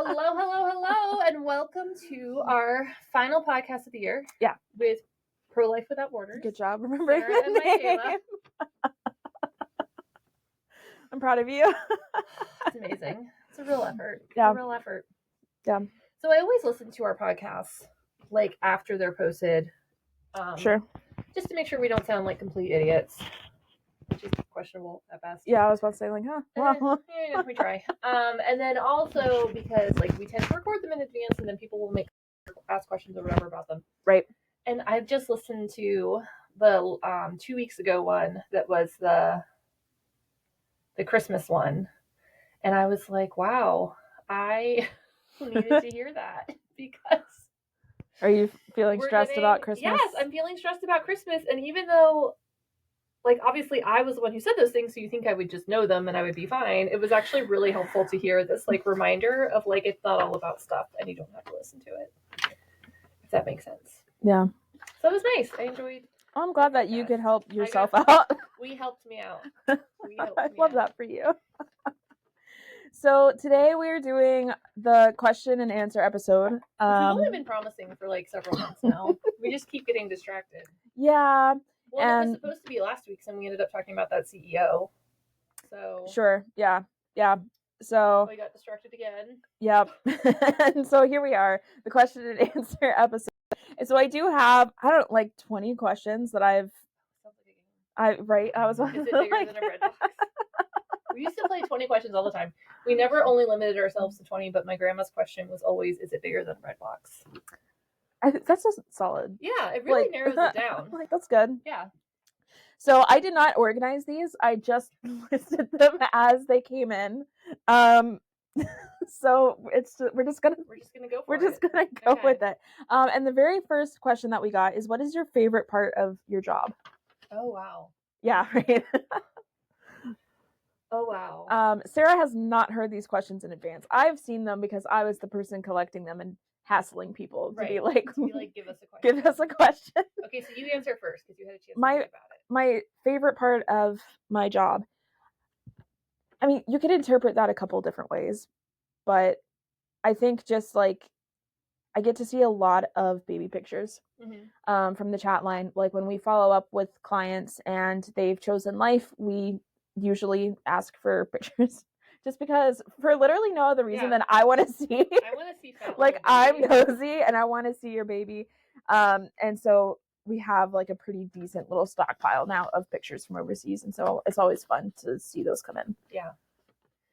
Hello, hello, hello, and welcome to our final podcast of the year. Yeah. With Pro-Life Without Borders. Good job remembering Sarah and Mikayla. I'm proud of you. It's amazing. It's a real effort. Yeah. It's a real effort. Yeah. So I always listen to our podcasts, like, after they're posted. Sure. Just to make sure we don't sound like complete idiots. Which is questionable at best. Yeah, I was about to say, like, well. Yeah, we try. And then also because, like, we tend to record them in advance, and then people will ask questions or whatever about them. Right. And I've just listened to the 2 weeks ago one that was the Christmas one, and I was like, wow, I needed to hear that because. Are you feeling stressed about Christmas? Yes, I'm feeling stressed about Christmas, and even though, like, obviously I was the one who said those things, so you think I would just know them and I would be fine. It was actually really helpful to hear this, like, reminder of, like, it's not all about stuff and you don't have to listen to it. If that makes sense. Yeah. So it was nice. I enjoyed. I'm glad that you could help yourself out. We helped me out. I love that for you. So today we're doing the question and answer episode. Which we've only been promising for like several months now. We just keep getting distracted. Yeah. Well, and it was supposed to be last week's, and we ended up talking about that CEO. So. Sure. Yeah. Yeah. So. We got distracted again. Yep. And so here we are, the question and answer episode. And so I do have, 20 questions that I was. Is it bigger than a bread box? We used to play 20 questions all the time. We never only limited ourselves to 20, but my grandma's question was always, is it bigger than a bread box? That's just solid. Yeah, it really narrows it down. Like, that's good. Yeah. So I did not organize these. I just listed them as they came in. So we're just gonna go with it. And the very first question that we got is, what is your favorite part of your job? Oh, wow. Yeah, right. Oh, wow. Sarah has not heard these questions in advance. I've seen them because I was the person collecting them and hassling people to be like, give us a question. Give us a question. Okay, so you answer first because you had a chance to think about it. My favorite part of my job, I mean, you could interpret that a couple different ways, but I think just like I get to see a lot of baby pictures from the chat line. Like when we follow up with clients and they've chosen life, we usually ask for pictures just because, for literally no other reason than I want to see. I want to see like I'm nosy and I want to see your baby. And so we have like a pretty decent little stockpile now of pictures from overseas, and so it's always fun to see those come in. Yeah.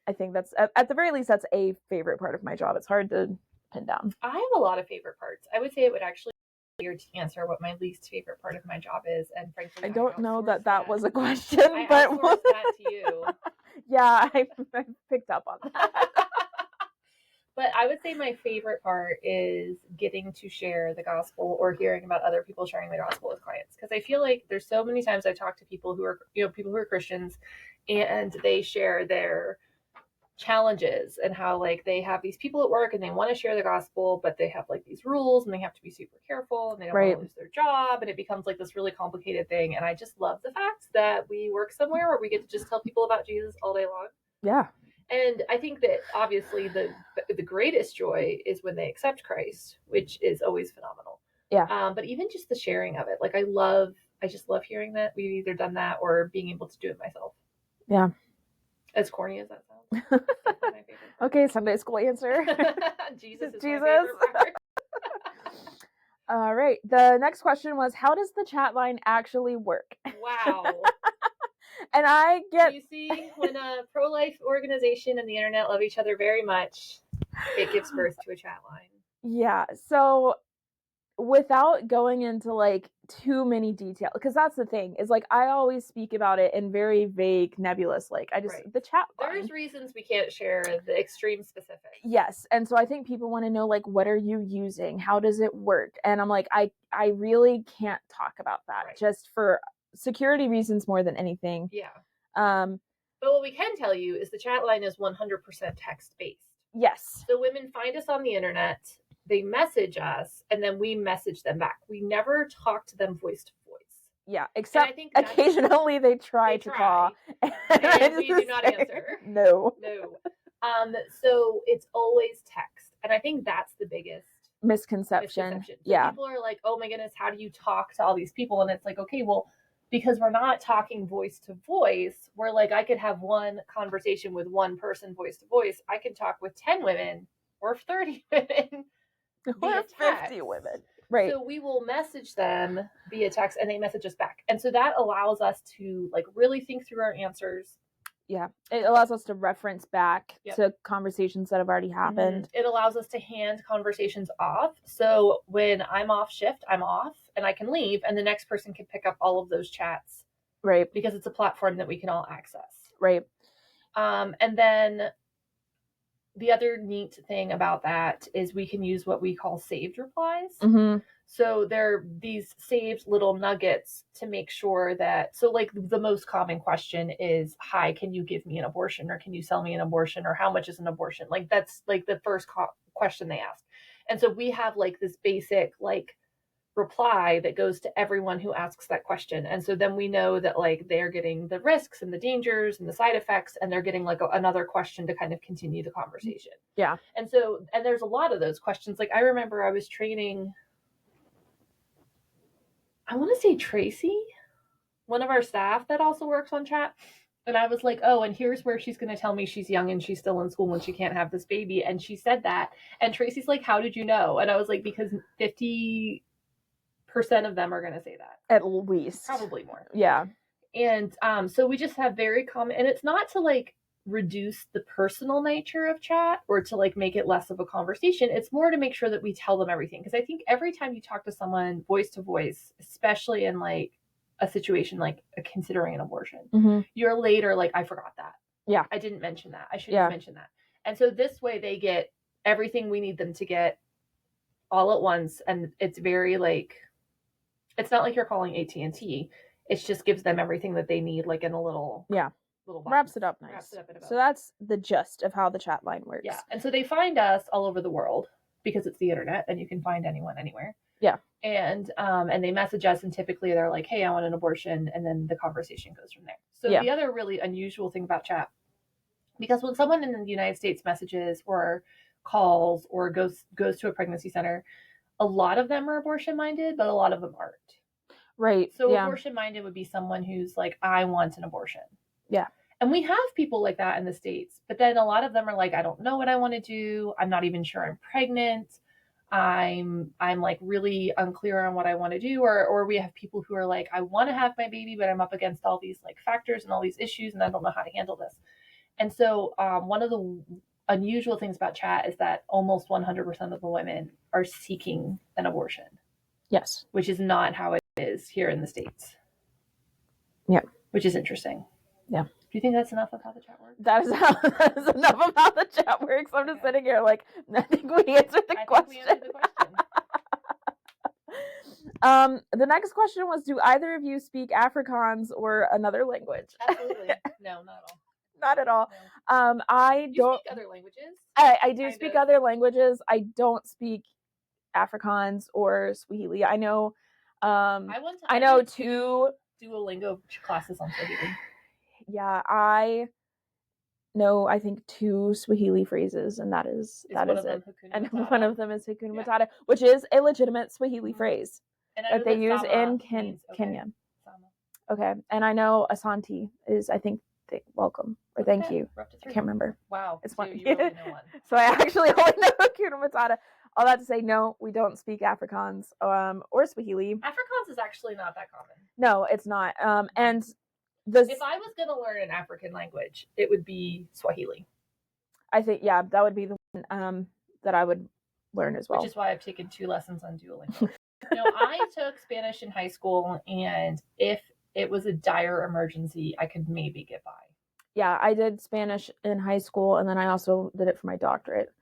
I think that's, at the very least, that's a favorite part of my job. It's hard to pin down. I have a lot of favorite parts. I would say it would actually be easier to answer what my least favorite part of my job is, and frankly, I don't know that was a question, I but outsourced that to you. Yeah, I picked up on that. But I would say my favorite part is getting to share the gospel or hearing about other people sharing the gospel with clients. Because I feel like there's so many times I talk to people who are Christians, and they share their challenges and how, like, they have these people at work and they want to share the gospel, but they have like these rules and they have to be super careful and they don't want to lose their job, and it becomes like this really complicated thing. And I just love the fact that we work somewhere where we get to just tell people about Jesus all day long. Yeah. And I think that obviously the greatest joy is when they accept Christ, which is always phenomenal. Yeah. But even just the sharing of it, like I just love hearing that. We've either done that or being able to do it myself. Yeah. As corny as that sounds. Okay, Sunday school answer. Jesus is my favorite part. All right. The next question was, how does the chat line actually work? Wow. And I get... You see, when a pro-life organization and the internet love each other very much, it gives birth to a chat line. Yeah. So without going into like too many details, because that's the thing, is like I always speak about it in very vague, nebulous, like the chat line. There's reasons we can't share the extreme specifics. Yes. And so I think people want to know, like, what are you using? How does it work? And I'm like, I really can't talk about that, just for security reasons more than anything. Yeah. But what we can tell you is the chat line is 100% text based. Yes. So women find us on the internet, they message us, and then we message them back. We never talk to them voice to voice. Yeah, except I think occasionally they try to call. And we do not answer. No. So it's always text. And I think that's the biggest misconception. So Yeah. people are like, oh my goodness, how do you talk to all these people? And it's like, okay, well, because we're not talking voice to voice, we're like, I could have one conversation with one person voice to voice. I can talk with 10 women or 30 women via text. 50 women. Right. So we will message them via text and they message us back. And so that allows us to like really think through our answers. Yeah. It allows us to reference back to conversations that have already happened. It allows us to hand conversations off. So when I'm off shift, I'm off and I can leave and the next person can pick up all of those chats. Right. Because it's a platform that we can all access. Right. And then the other neat thing about that is we can use what we call saved replies. Mm-hmm. So they're these saved little nuggets to make sure that, so like the most common question is, hi, can you give me an abortion? Or can you sell me an abortion? Or how much is an abortion? Like that's like the first question they ask. And so we have like this basic like reply that goes to everyone who asks that question. And so then we know that like they're getting the risks and the dangers and the side effects, and they're getting like another question to kind of continue the conversation. Yeah. And so, and there's a lot of those questions. Like I remember I was training, I want to say Tracy, one of our staff that also works on chat. And I was like, oh, and here's where she's going to tell me she's young and she's still in school and she can't have this baby. And she said that. And Tracy's like, how did you know? And I was like, because 50% of them are going to say that. At least. Probably more. Yeah. And so we just have very common, and it's not to like reduce the personal nature of chat or to like make it less of a conversation. It's more to make sure that we tell them everything. Because I think every time you talk to someone voice to voice, especially in like a situation like considering an abortion, you're later like, I forgot that. Yeah. I didn't mention that. I shouldn't have mentioned that. And so this way they get everything we need them to get all at once. And it's very like, it's not like you're calling AT&T. It just gives them everything that they need, like in a little little box. Wraps it up nice. So that's the gist of how the chat line works. Yeah, and so they find us all over the world because it's the internet, and you can find anyone anywhere. Yeah, and they message us, and typically they're like, "Hey, I want an abortion," and then the conversation goes from there. So the other really unusual thing about chat, because when someone in the United States messages or calls or goes to a pregnancy center, a lot of them are abortion minded, but a lot of them aren't. Right. So abortion minded would be someone who's like, I want an abortion. Yeah. And we have people like that in the States, but then a lot of them are like, I don't know what I want to do. I'm not even sure I'm pregnant. I'm like really unclear on what I want to do. Or we have people who are like, I want to have my baby, but I'm up against all these like factors and all these issues, and I don't know how to handle this. And so one of the unusual things about chat is that almost 100% of the women are seeking an abortion. Yes. Which is not how it is here in the States. Yeah. Which is interesting. Yeah. Do you think that's enough of how the chat works? That is enough of how the chat works. I'm just sitting here like, I think we answered the question. The next question was, do either of you speak Afrikaans or another language? Absolutely. No, not at all. Not at all. No. I don't speak other languages. I do speak other languages. I don't speak Afrikaans or Swahili. I know I know two Duolingo classes on Swahili. Yeah, I know I think 2 Swahili phrases, and that is it. And one of them is Hakuna Matata, which is a legitimate Swahili phrase that they use in Kenya. Okay, and I know Asante is, I think, welcome or thank you. I can't remember. Wow, it's funny. You really know one. So I actually only know Hakuna Matata. All that to say, no, we don't speak Afrikaans or Swahili. Afrikaans is actually not that common. No, it's not. And if I was going to learn an African language, it would be Swahili. I think, that would be the one that I would learn as well. Which is why I've taken 2 lessons on Duolingo. I took Spanish in high school, and if it was a dire emergency, I could maybe get by. Yeah, I did Spanish in high school, and then I also did it for my doctorate.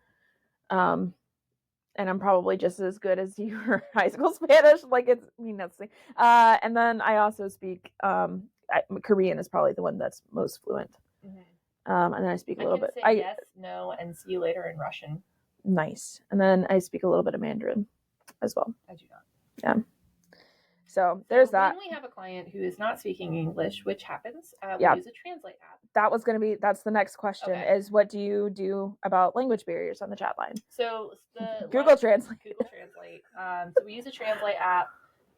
And I'm probably just as good as your high school Spanish. Like, it's, that's the thing. And then I also speak Korean is probably the one that's most fluent. And then I speak a little bit. Say yes, no, and see you later in Russian. Nice. And then I speak a little bit of Mandarin as well. I do not. Yeah. So there's that. When we have a client who is not speaking English, which happens, we Yeah. use a translate app. That's the next question is what do you do about language barriers on the chat line? So Google Translate. Google Translate. So we use a translate app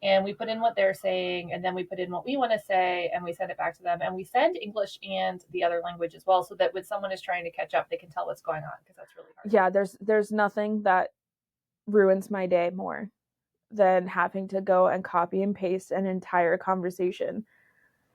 and we put in what they're saying and then we put in what we want to say and we send it back to them and we send English and the other language as well so that when someone is trying to catch up, they can tell what's going on because that's really hard. Yeah, there's nothing that ruins my day more than having to go and copy and paste an entire conversation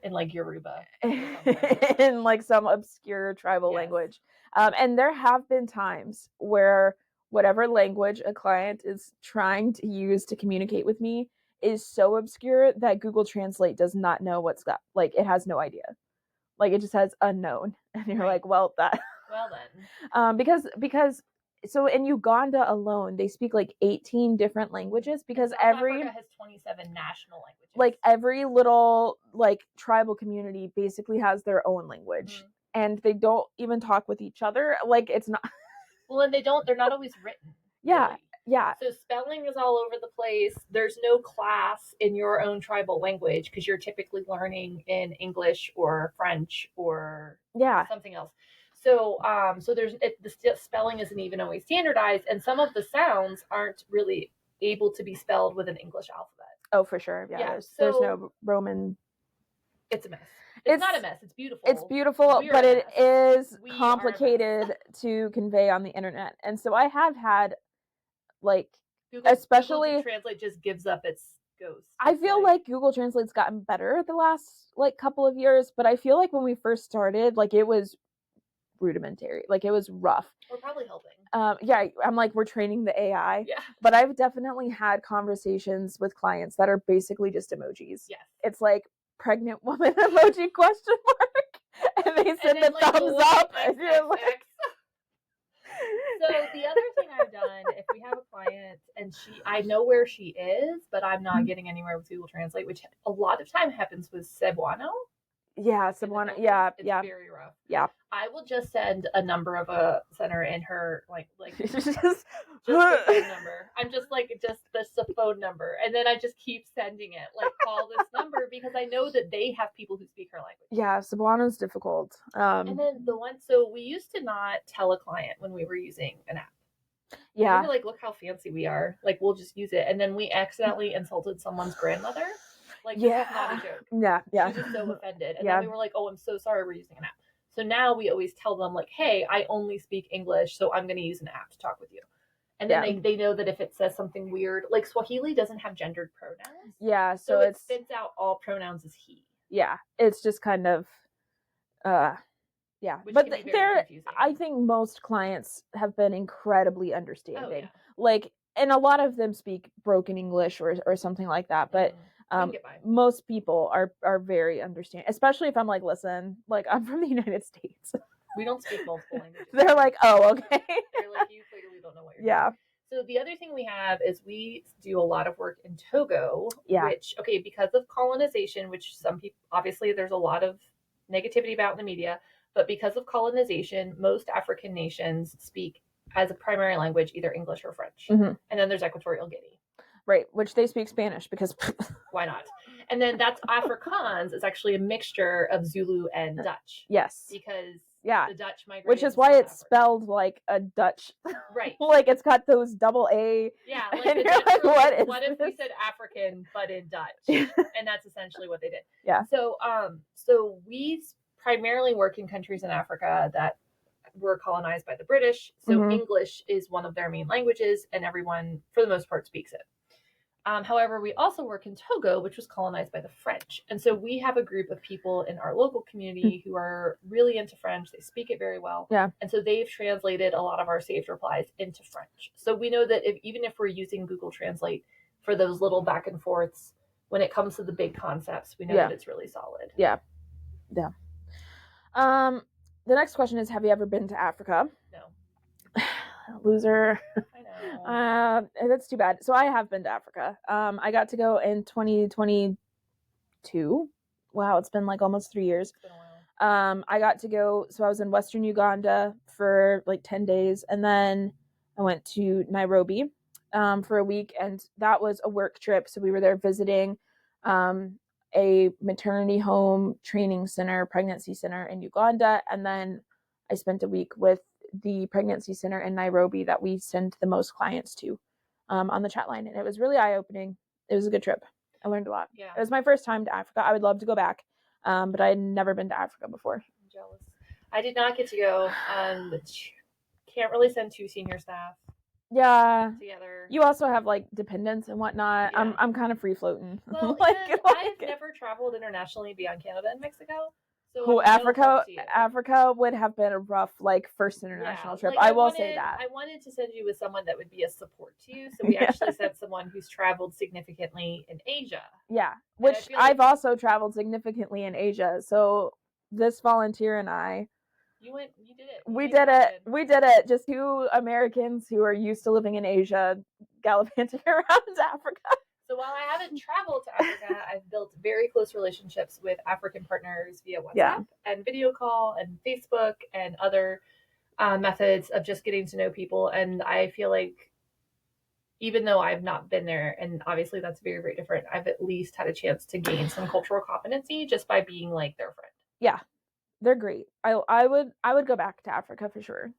in like Yoruba in like some obscure tribal language. And there have been times where whatever language a client is trying to use to communicate with me is so obscure that Google Translate does not know what's that. Like it has no idea. Like it just has unknown. And you're like, well then. Because so in Uganda alone, they speak like 18 different languages because Africa has 27 national languages. Like every little like tribal community basically has their own language, and they don't even talk with each other. Like it's not. Well, and they're not always written. Yeah, really. Yeah. So spelling is all over the place. There's no class in your own tribal language because you're typically learning in English or French or something else. So, the spelling isn't even always standardized, and some of the sounds aren't really able to be spelled with an English alphabet. Oh, for sure. Yeah. There's no Roman. It's a mess. It's not a mess. It's beautiful. It's beautiful, but it is complicated to convey on the internet. And so I have had like Google Translate just gives up its ghost. I feel like Google Translate's gotten better the last like couple of years, but I feel like when we first started, like it was rudimentary. Like it was rough. We're probably helping. Yeah, I'm like we're training the AI. Yeah. But I've definitely had conversations with clients that are basically just emojis. Yes. It's like pregnant woman emoji question mark, and they send the thumbs up, and you're like. So the other thing I've done, if we have a client and I know where she is, but I'm not getting anywhere with Google Translate, which a lot of time happens with Cebuano. Yeah, Cebuano. Yeah, it's very rough. Yeah. I will just send a number of a center in her like just the phone number. I'm just the phone number, and then I just keep sending it. Like call this number because I know that they have people who speak her language. Yeah, Cebuano's difficult. And then so we used to not tell a client when we were using an app. Yeah. We were like, look how fancy we are. Like we'll just use it, and then we accidentally insulted someone's grandmother. Like, this is not a joke. Yeah. She was so offended. And then we were like, oh, I'm so sorry we're using an app. So now we always tell them, like, hey, I only speak English, so I'm going to use an app to talk with you. And then they know that if it says something weird, like Swahili doesn't have gendered pronouns. Yeah, so it spits out all pronouns as he. Yeah, it's just kind of, yeah. Which but confusing. I think most clients have been incredibly understanding. Oh, yeah. Like, and a lot of them speak broken English or something like that, but... most people are very understanding, especially if I'm like, listen, like I'm from the United States. We don't speak multiple languages. They're like, oh, okay. They're like, you clearly don't know what you're doing. So the other thing we have is we do a lot of work in Togo, which, because of colonization, which some people, obviously there's a lot of negativity about in the media, but because of colonization, most African nations speak as a primary language, either English or French. Mm-hmm. And then there's Equatorial Guinea. Right, which they speak Spanish because why not? And then that's Afrikaans is actually a mixture of Zulu and Dutch. Yes. Because the Dutch migrated. Which is why it's spelled like a Dutch. Right. Like it's got those double A. Yeah. Like and you're like, what if we said African but in Dutch? And that's essentially what they did. Yeah. So we primarily work in countries in Africa that were colonized by the British. So English is one of their main languages, and everyone, for the most part, speaks it. However, we also work in Togo, which was colonized by the French. And so we have a group of people in our local community who are really into French. They speak it very well. Yeah. And so they've translated a lot of our saved replies into French. So we know that even if we're using Google Translate for those little back and forths, when it comes to the big concepts, we know that it's really solid. Yeah. Yeah. The next question is, have you ever been to Africa? No. Loser. I know. That's too bad. So I have been to Africa. I got to go in 2022. Wow, it's been like almost 3 years. It's been a while. I got to go, so I was in Western Uganda for like 10 days, and then I went to Nairobi for a week, and that was a work trip. So we were there visiting a maternity home, training center, pregnancy center in Uganda, and then I spent a week with the pregnancy center in Nairobi that we send the most clients to on the chat line. And it was really eye-opening. It was a good trip. I learned a lot. Yeah. It was my first time to Africa. I would love to go back, but I had never been to Africa before. I'm jealous. I did not get to go. Can't really send two senior staff together. You also have like dependents and whatnot. Yeah. I'm kind of free floating. Well, I've never traveled internationally beyond Canada and Mexico. So Africa would have been a rough like first international trip. I will say that. I wanted to send you with someone that would be a support to you. So we actually sent someone who's traveled significantly in Asia. Yeah, which I've also traveled significantly in Asia. So this volunteer and I, you did it. We did it. Just two Americans who are used to living in Asia gallivanting around Africa. So while I haven't traveled to Africa, I've built very close relationships with African partners via WhatsApp and video call and Facebook and other methods of just getting to know people. And I feel like even though I've not been there, and obviously that's very, very different, I've at least had a chance to gain some cultural competency just by being like their friend. Yeah, they're great. I would go back to Africa for sure.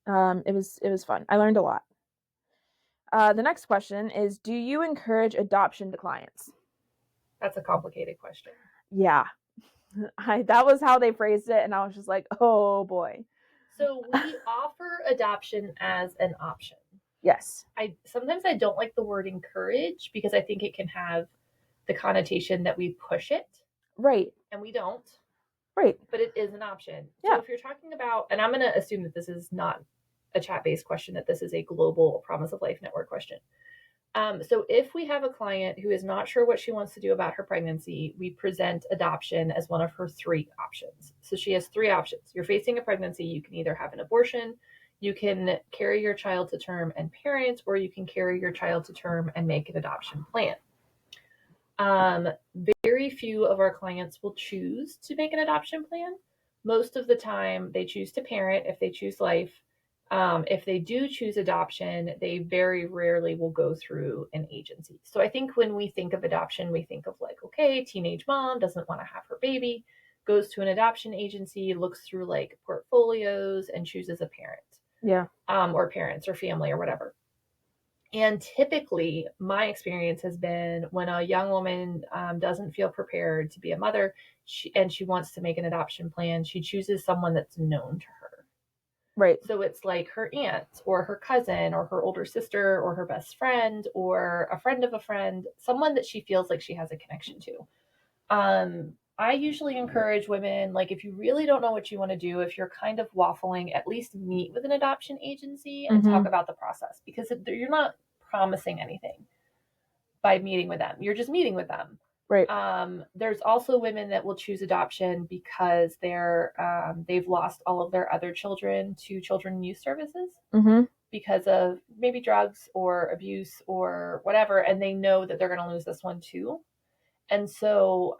It was fun. I learned a lot. The next question is, do you encourage adoption to clients? That's a complicated question. Yeah. That was how they phrased it, and I was just like, oh boy. So we offer adoption as an option. Yes. Sometimes I don't like the word encourage because I think it can have the connotation that we push it. Right. And we don't. Right. But it is an option. Yeah. So if you're talking about, and I'm going to assume that this is not a chat-based question, that this is a global Promise of Life Network question. So if we have a client who is not sure what she wants to do about her pregnancy, we present adoption as one of her 3 options. So she has 3 options. You're facing a pregnancy. You can either have an abortion, you can carry your child to term and parent, or you can carry your child to term and make an adoption plan. Very few of our clients will choose to make an adoption plan. Most of the time they choose to parent if they choose life. If they do choose adoption, they very rarely will go through an agency. So I think when we think of adoption, we think of like, okay, teenage mom doesn't want to have her baby, goes to an adoption agency, looks through like portfolios and chooses a parent. Yeah. Or parents or family or whatever. And typically my experience has been when a young woman doesn't feel prepared to be a mother and she wants to make an adoption plan, she chooses someone that's known to her. Right. So it's like her aunt or her cousin or her older sister or her best friend or a friend of a friend, someone that she feels like she has a connection to. I usually encourage women, like if you really don't know what you want to do, if you're kind of waffling, at least meet with an adoption agency and talk about the process, because you're not promising anything by meeting with them. You're just meeting with them. Right. There's also women that will choose adoption because they've lost all of their other children to children and youth services because of maybe drugs or abuse or whatever, and they know that they're going to lose this one too. And so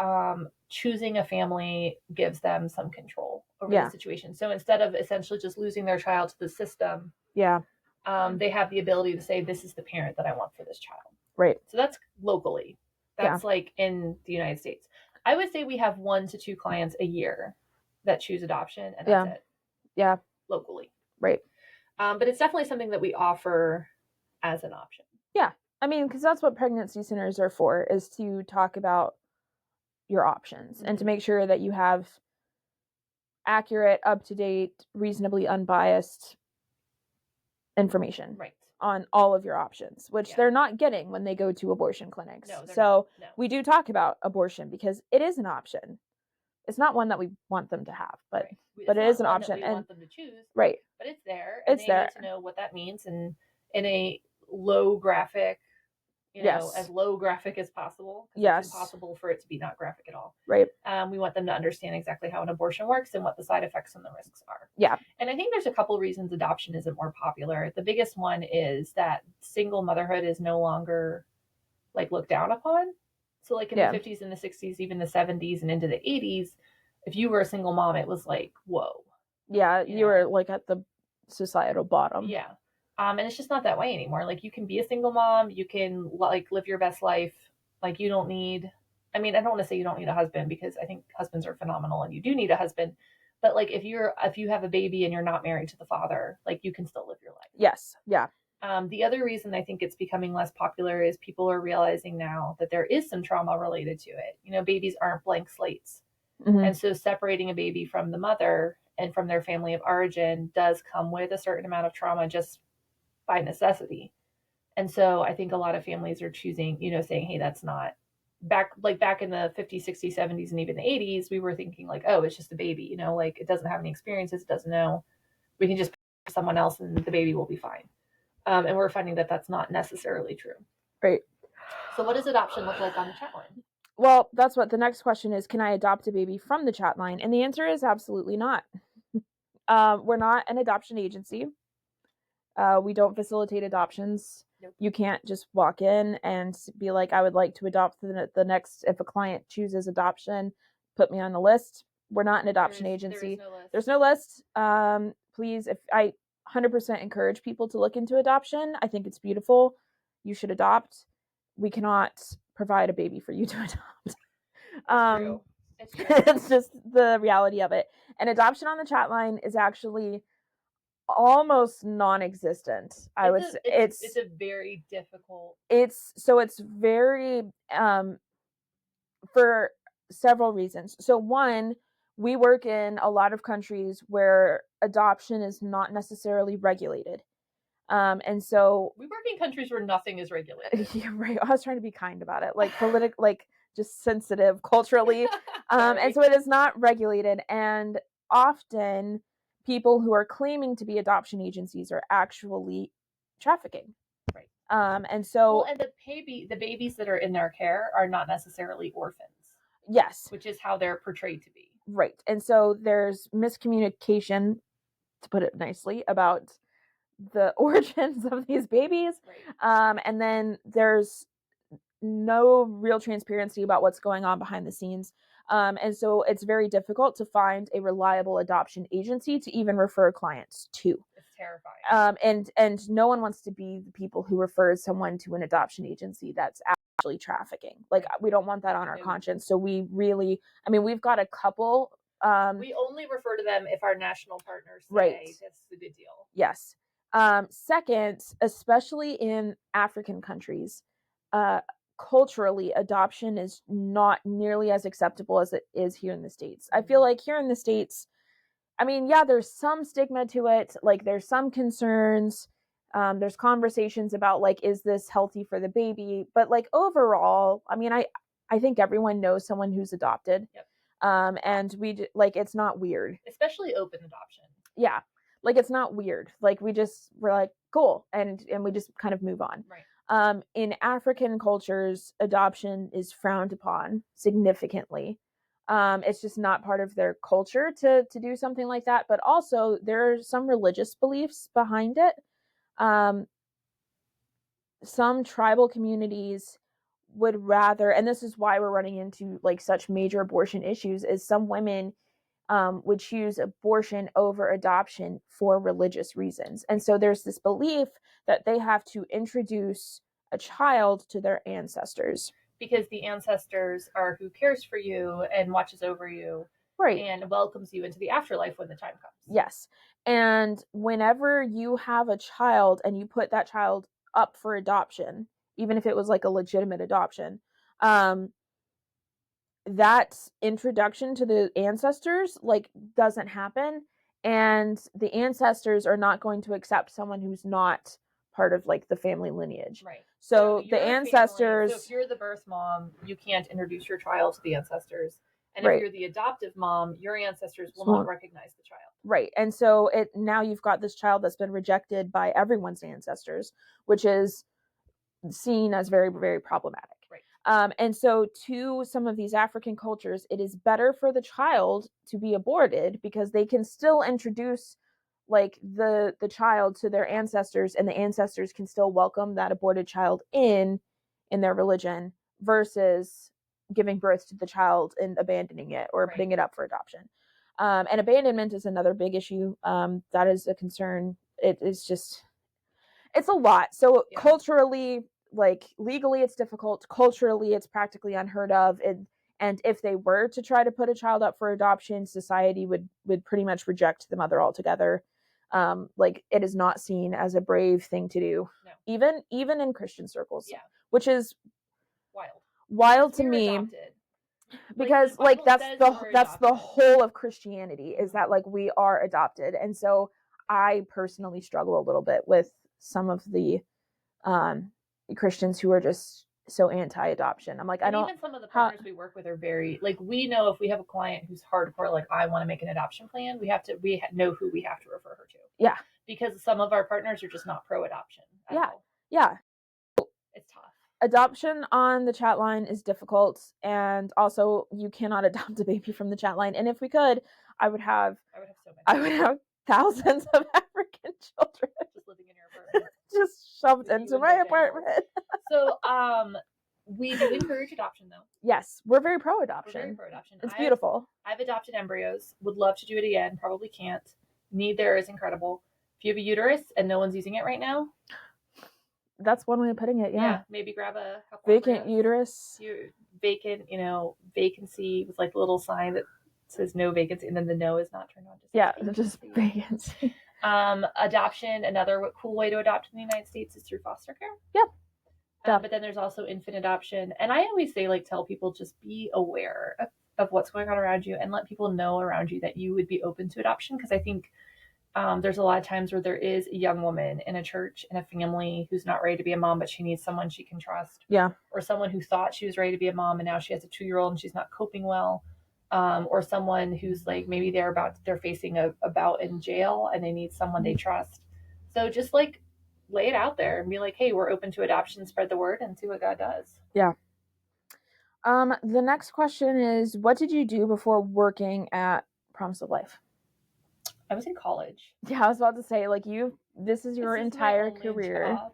choosing a family gives them some control over the situation. So instead of essentially just losing their child to the system, they have the ability to say, this is the parent that I want for this child. Right. So that's locally. That's like in the United States. I would say we have 1 to 2 clients a year that choose adoption, and that's it. Yeah. Locally. Right. But it's definitely something that we offer as an option. Yeah. I mean, because that's what pregnancy centers are for, is to talk about your options and to make sure that you have accurate, up-to-date, reasonably unbiased information on all of your options, which they're not getting when they go to abortion clinics. No. We do talk about abortion because it is an option. It's not one that we want them to have, but it is an option. We want them to choose. Right. But it's there. And they need to know what that means, and in a low graphic, as low graphic as possible. Yes. It's impossible for it to be not graphic at all. Right. We want them to understand exactly how an abortion works and what the side effects and the risks are. Yeah. And I think there's a couple reasons adoption isn't more popular. The biggest one is that single motherhood is no longer like looked down upon. So like in the 50s and the 60s, even the 70s and into the 80s, if you were a single mom, it was like, whoa. Yeah, you were like at the societal bottom. Yeah. And it's just not that way anymore. Like you can be a single mom, you can like live your best life. Like you don't need I mean, I don't want to say you don't need a husband because I think husbands are phenomenal and you do need a husband. But like if you have a baby and you're not married to the father, like you can still live your life. Yes. Yeah. The other reason I think it's becoming less popular is people are realizing now that there is some trauma related to it. You know, babies aren't blank slates. Mm-hmm. And so separating a baby from the mother and from their family of origin does come with a certain amount of trauma just by necessity. And so I think a lot of families are choosing, you know, saying, hey, that's not back in the 50s, 60s, 70s, and even the 80s, we were thinking like, oh, it's just a baby, you know, like it doesn't have any experiences, it doesn't know. We can just pick someone else and the baby will be fine. And we're finding that that's not necessarily true. Right. So what does adoption look like on the chat line? Well, that's what the next question is. Can I adopt a baby from the chat line? And the answer is absolutely not. We're not an adoption agency. We don't facilitate adoptions. Nope. You can't just walk in and be like, I would like to adopt the next, if a client chooses adoption, put me on the list. We're not an adoption agency. There's no list. Please, if I 100% encourage people to look into adoption, I think it's beautiful. You should adopt. We cannot provide a baby for you to adopt. True. It's true. It's just the reality of it. And adoption on the chat line is actually almost non-existent. I would say it's a very difficult. It's very for several reasons. So one, we work in a lot of countries where adoption is not necessarily regulated. And so we work in countries where nothing is regulated. Yeah, right. I was trying to be kind about it, like like just sensitive culturally. And so it is not regulated, and often people who are claiming to be adoption agencies are actually trafficking. Right. And so and the babies that are in their care are not necessarily orphans. Yes. Which is how they're portrayed to be. Right. And so there's miscommunication, to put it nicely, about the origins of these babies. Right. And then there's no real transparency about what's going on behind the scenes. And so it's very difficult to find a reliable adoption agency to even refer clients to. It's terrifying. And no one wants to be the people who refer someone to an adoption agency that's actually trafficking. Like, we don't want that on our conscience. So we really, I mean, we've got a couple. We only refer to them if our national partners say that's a good deal. Yes. Second, especially in African countries, culturally, adoption is not nearly as acceptable as it is here in the States. I feel like here in the States, I mean, yeah, there's some stigma to it. Like, there's some concerns. There's conversations about, like, is this healthy for the baby? But, like, overall, I mean, I think everyone knows someone who's adopted. Yep. And like, it's not weird. Especially open adoption. Yeah. Like, it's not weird. Like, we're like, cool. And we just kind of move on. Right. In African cultures, adoption is frowned upon significantly. It's just not part of their culture to do something like that. But also, there are some religious beliefs behind it. Some tribal communities would rather, and this is why we're running into like such major abortion issues, is some women would choose abortion over adoption for religious reasons. And so there's this belief that they have to introduce a child to their ancestors. Because the ancestors are who cares for you and watches over you. Right. And welcomes you into the afterlife when the time comes. Yes. And whenever you have a child and you put that child up for adoption, even if it was like a legitimate adoption, that introduction to the ancestors like doesn't happen, and the ancestors are not going to accept someone who's not part of like the family lineage. Right. So the ancestors. So if you're the birth mom, you can't introduce your child to the ancestors. And Right. if you're the adoptive mom, your ancestors will not recognize the child. Right. And so now you've got this child that's been rejected by everyone's ancestors, which is seen as very, very problematic. Right. And so to some of these African cultures, it is better for the child to be aborted because they can still introduce like the child to their ancestors, and the ancestors can still welcome that aborted child in their religion, versus giving birth to the child and abandoning it or putting it up for adoption. And abandonment is another big issue. That is a concern. It is just, it's a lot. So culturally, like legally it's difficult, culturally it's practically unheard of, and if they were to try to put a child up for adoption, society would pretty much reject the mother altogether. Like it is not seen as a brave thing to do, no. even in Christian circles. Yeah. Which is wild to me. Adopted. Because like that's the whole of Christianity, is that like we are adopted. And so I personally struggle a little bit with some of the Christians who are just so anti-adoption. I'm like, and even some of the partners we work with are very like, we know if we have a client who's hardcore, like I want to make an adoption plan, we know who we have to refer her to. Yeah. Because some of our partners are just not pro-adoption at all. Yeah. It's tough. Adoption on the chat line is difficult, and also you cannot adopt a baby from the chat line. And if we could, I would have so many. I would have thousands of African children just living in your apartment, just shoved into my apartment. So we do encourage adoption, though. Yes, we're very pro-adoption. We're very pro-adoption. It's beautiful. I've adopted embryos. Would love to do it again. Probably can't. Need there is incredible. If you have a uterus and no one's using it right now, that's one way of putting it. Yeah. Maybe grab a vacant uterus. Vacant, vacancy with like a little sign that says no vacancy, and then the no is not turned on. Just vacancy. Adoption. Another cool way to adopt in the United States is through foster care. Yep. But then there's also infant adoption. And I always say, like, tell people just be aware of what's going on around you and let people know around you that you would be open to adoption. Because I think there's a lot of times where there is a young woman in a church, in a family, who's not ready to be a mom, but she needs someone she can trust. Yeah. Or someone who thought she was ready to be a mom and now she has a 2-year-old and she's not coping well. Or someone who's like, maybe they're facing a bout in jail and they need someone they trust. So just like lay it out there and be like, hey, we're open to adoption, spread the word and see what God does. Yeah. The next question is, what did you do before working at Promise of Life? I was in college. Yeah, I was about to say, like, this is your entire career. Job.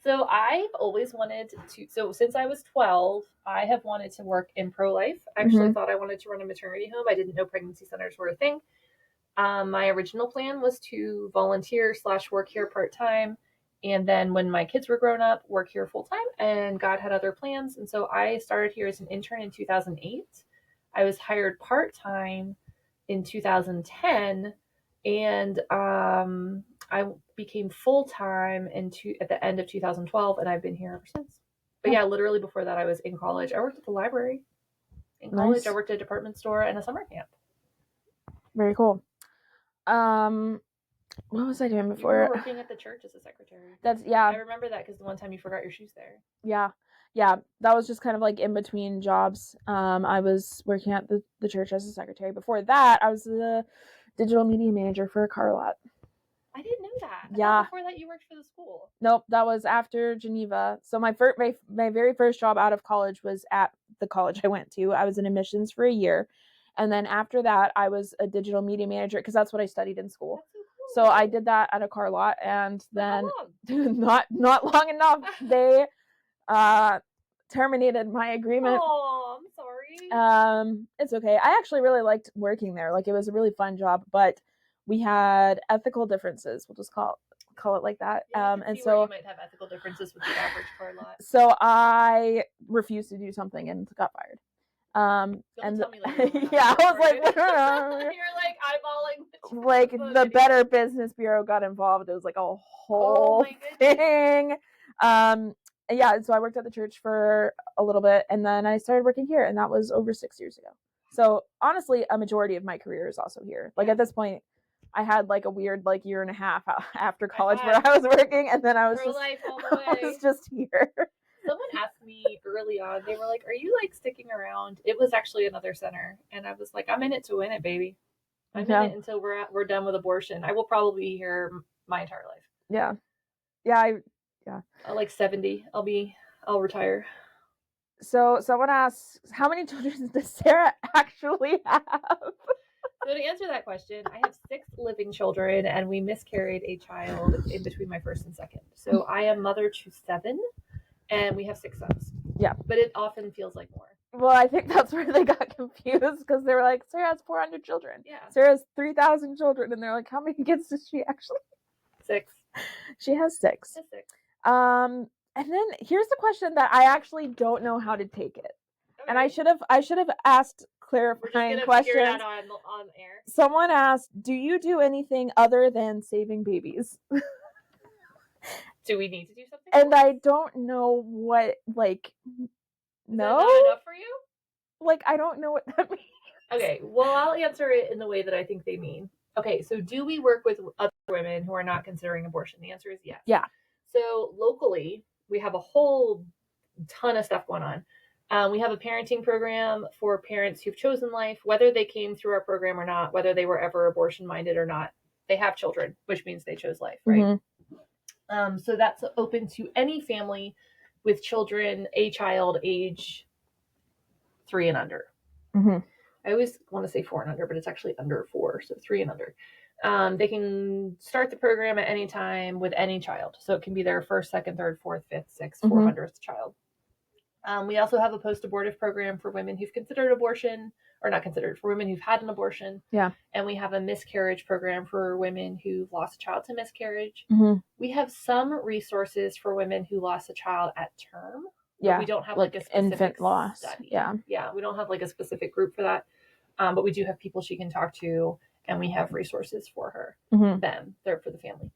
So I've always wanted to, so since I was 12, I have wanted to work in pro-life. I actually thought I wanted to run a maternity home. I didn't know pregnancy centers were a thing. My original plan was to volunteer / work here part-time. And then when my kids were grown up, work here full-time, and God had other plans. And so I started here as an intern in 2008. I was hired part-time in 2010. And I became full-time at the end of 2012, and I've been here ever since. But yeah, literally before that, I was in college. I worked at the library. In college, I worked at a department store and a summer camp. Very cool. What was I doing before? You were working at the church as a secretary. I remember that because the one time you forgot your shoes there. Yeah. That was just kind of like in between jobs. I was working at the church as a secretary. Before that, I was the digital media manager for a car lot. I didn't know that. Yeah. Before that, you worked for the school. Nope, that was after Geneva. So my very first job out of college was at the college I went to. I was in admissions for a year, and then after that, I was a digital media manager because that's what I studied in school. That's so cool. So I did that at a car lot, and then not long enough. They terminated my agreement. Oh, I'm sorry. It's okay. I actually really liked working there. Like, it was a really fun job, but we had ethical differences. We'll just call it like that. Yeah, and so you might have ethical differences with the average car lot. So I refused to do something and got fired. And tell me later. Yeah, I was like, you're like eyeballing. Like the Better Business Bureau got involved. It was like a whole thing. Yeah, so I worked at the church for a little bit, and then I started working here, and that was over 6 years ago. So honestly, a majority of my career is also here. Like, at this point, I had like a weird like year and a half after college where I was working, and then I was just here. Someone asked me early on, they were like, are you like sticking around? It was actually another center, and I was like, I'm in it to win it, baby. I'm in it until we're done with abortion. I will probably be here my entire life. Yeah. Like 70. I'll retire. So someone asks, how many children does Sarah actually have? So to answer that question, I have 6 living children, and we miscarried a child in between my first and second. So I am mother to 7, and we have 6 sons. Yeah. But it often feels like more. Well, I think that's where they got confused, because they were like, Sarah has 400 children. Yeah. Sarah has 3,000 children, and they're like, how many kids does she actually? 6. She has 6. And then here's the question that I actually don't know how to take it. Okay. And I should have asked We're just clarifying gonna questions. figure it out on air. Someone asked, "Do you do anything other than saving babies?" Do we need to do something? And I don't know what, like, Is no? that not enough for you? Like, I don't know what that means. Okay, well, I'll answer it in the way that I think they mean. Okay, so do we work with other women who are not considering abortion? The answer is yes. Yeah. So locally, we have a whole ton of stuff going on. We have a parenting program for parents who've chosen life, whether they came through our program or not, whether they were ever abortion minded or not. They have children, which means they chose life, right? Mm-hmm. So that's open to any family with children, a child age 3 and under. Mm-hmm. I always want to say 4 and under, but it's actually under 4, so 3 and under. They can start the program at any time with any child. So it can be their first, second, third, fourth, fifth, sixth, 400th child. We also have a post-abortive program for women who've considered abortion, or not considered, for women who've had an abortion. Yeah. And we have a miscarriage program for women who've lost a child to miscarriage. Mm-hmm. We have some resources for women who lost a child at term. Yeah. We don't have like a specific infant loss. study. Yeah. Yeah. We don't have a specific group for that. But we do have people she can talk to, and we have resources for her. Mm-hmm. Them. They're for the family.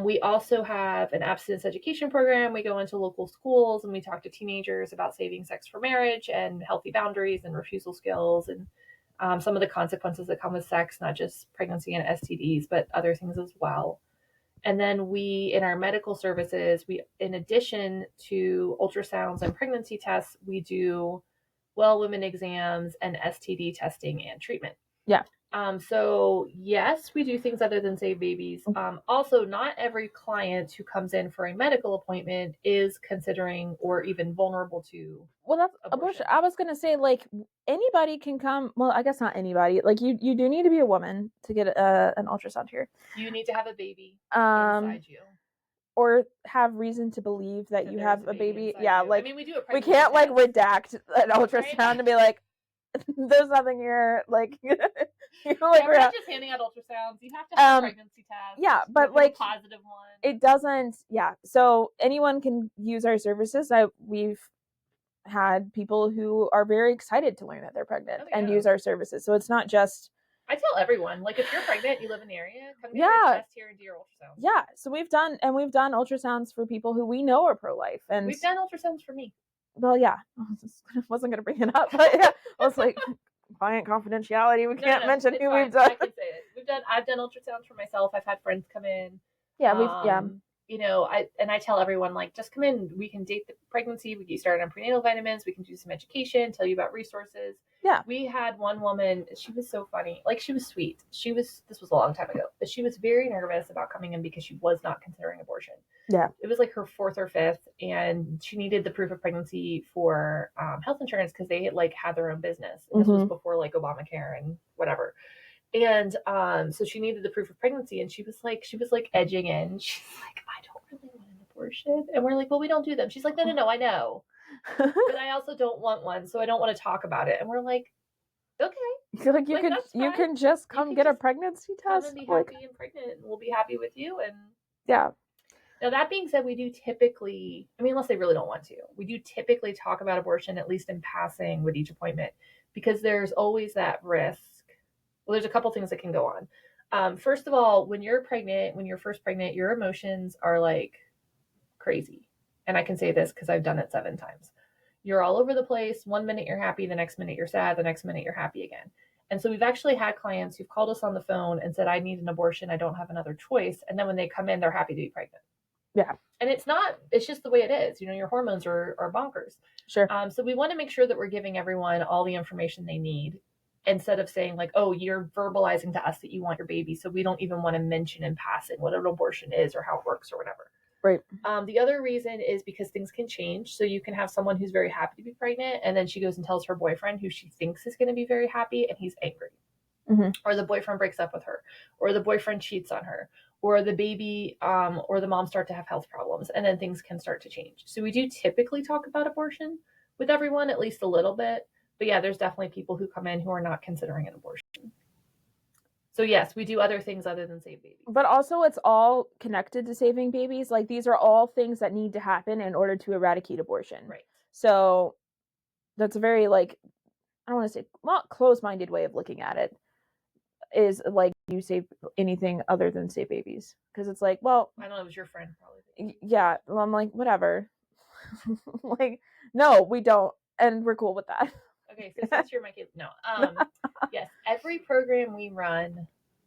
We also have an abstinence education program. We go into local schools and we talk to teenagers about saving sex for marriage and healthy boundaries and refusal skills and some of the consequences that come with sex, not just pregnancy and STDs, but other things as well. And then we, in our medical services, we, in addition to ultrasounds and pregnancy tests, we do well women exams and STD testing and treatment. Yeah. So yes, we do things other than save babies. Also, not every client who comes in for a medical appointment is considering or even vulnerable to. Well, that's abortion. I was gonna say, like, anybody can come. Well, I guess not anybody. Like, you do need to be a woman to get an ultrasound here. You need to have a baby inside you, or have reason to believe that you have a baby. Yeah, you. like, I mean, we do we can't like redact an ultrasound right? And be like, there's nothing here. Like, like, we're not just handing out ultrasounds. You have to have a pregnancy test. Yeah, but like a positive one. It doesn't. Yeah, so anyone can use our services. We've had people who are very excited to learn that they're pregnant and use our services. So it's not just. I tell everyone, like, if you're pregnant, you live in the area, come get your test here and do your ultrasound. Yeah, so we've done ultrasounds for people who we know are pro-life, and we've done ultrasounds for me. Well, yeah, I wasn't gonna bring it up, but yeah, I was like, client confidentiality. We can't mention who we've done. I can say it. I've done ultrasounds for myself. I've had friends come in. Yeah, You know, I tell everyone, like, just come in. We can date the pregnancy. We can get started on prenatal vitamins. We can do some education, tell you about resources. Yeah. We had one woman, she was so funny. Like, she was sweet. This was a long time ago, but she was very nervous about coming in because she was not considering abortion. Yeah. It was like her 4th or 5th, and she needed the proof of pregnancy for health insurance because they had their own business. And this was before like Obamacare and whatever. And so she needed the proof of pregnancy, and she was like edging in. She's like, I don't really want an abortion. And we're like, well, we don't do them. She's like, no, I know. But I also don't want one, so I don't want to talk about it. And we're like, okay. Like, you can just come get a pregnancy test. Come and be happy and pregnant, and we'll be happy with you. And yeah. Now, that being said, we do typically, I mean, unless they really don't want to, we do typically talk about abortion, at least in passing with each appointment, because there's always that risk. Well, there's a couple things that can go on. First of all, when you're first pregnant, your emotions are like crazy. And I can say this because I've done it 7 times. You're all over the place. One minute you're happy, the next minute you're sad, the next minute you're happy again. And so we've actually had clients who've called us on the phone and said, I need an abortion. I don't have another choice. And then when they come in, they're happy to be pregnant. Yeah. And it's just the way it is. You know, your hormones are bonkers. Sure. So we want to make sure that we're giving everyone all the information they need, instead of saying like, oh, you're verbalizing to us that you want your baby, so we don't even want to mention in passing what an abortion is or how it works or whatever. Right. The other reason is because things can change. So you can have someone who's very happy to be pregnant, and then she goes and tells her boyfriend, who she thinks is going to be very happy, and he's angry. Mm-hmm. Or the boyfriend breaks up with her, or the boyfriend cheats on her, or the baby or the mom start to have health problems, and then things can start to change. So we do typically talk about abortion with everyone, at least a little bit. But yeah, there's definitely people who come in who are not considering an abortion. So yes, we do other things other than save babies. But also it's all connected to saving babies. Like these are all things that need to happen in order to eradicate abortion. Right. So that's a very like, I don't want to say not close-minded way of looking at it, is like you save anything other than save babies. Because it's like, well, I don't know, it was your friend probably. yeah, well, I'm like, whatever. Like, no, we don't. And we're cool with that. Okay, so since you're my kid, no. Yes, every program we run